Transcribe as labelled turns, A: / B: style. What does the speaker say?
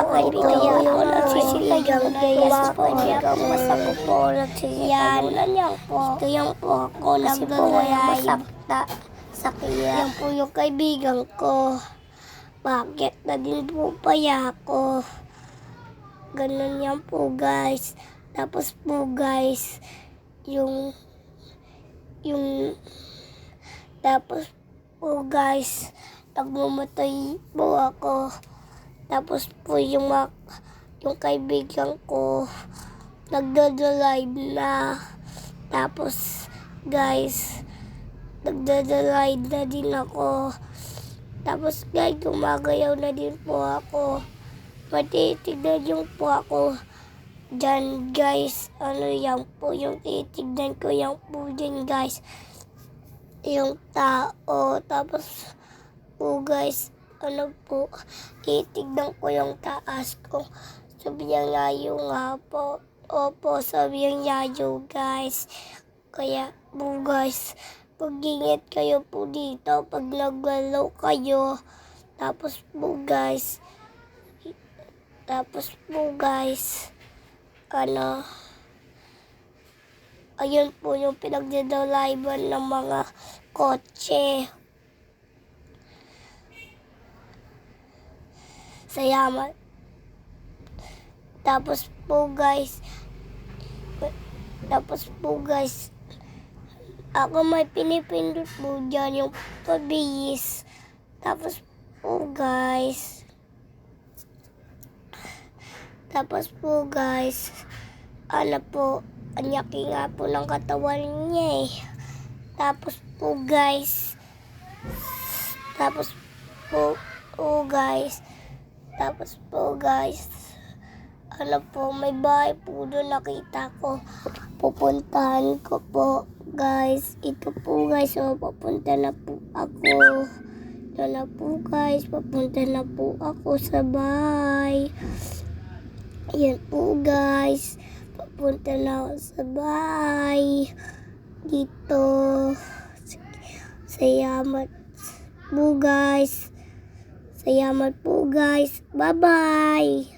A: kaibigan ko nagsisilagang gaya po niya po basta ko po nagsisilagan yan po. Yan po ako nagdadayay sa kaya. Yan po yung kaibigan ko. Bakit na din po paya ako? Ganun yan po guys. Tapos po guys, tapos po guys, nagmamatay po ako. Tapos po yung kaibigan ko nagdadalive na. Tapos guys, nagdadalive na din ako. Tapos guys, gumagayaw na din po ako. Matitignan yung po ako dyan guys. Ano yan po yung titignan ko yan po dyan guys. Yung tao. Tapos po guys, ano po, titignan ko yung taas ko. Sabihan yayo nga po. Opo, sabihan yayo guys. Kaya po guys, pag-ingat kayo po dito pag naglaro kayo. Tapos po guys, ano, ayun po yung pinagdadaliban ng mga kotse. Salamat. Tapos po guys, ako may pinipindot po dyan yung pabihis. Tapos po guys, ano po, anyaki nga po ng katawan niya eh. Tapos po guys, ano po, may bahay po doon nakita ko. Pupuntahan ko po guys. Ito po guys, so papunta na po ako. Ito na po guys, papunta na po ako sa bahay. Ayan po guys, papunta na ako sa bahay. Dito. Salamat po guys. Bye bye.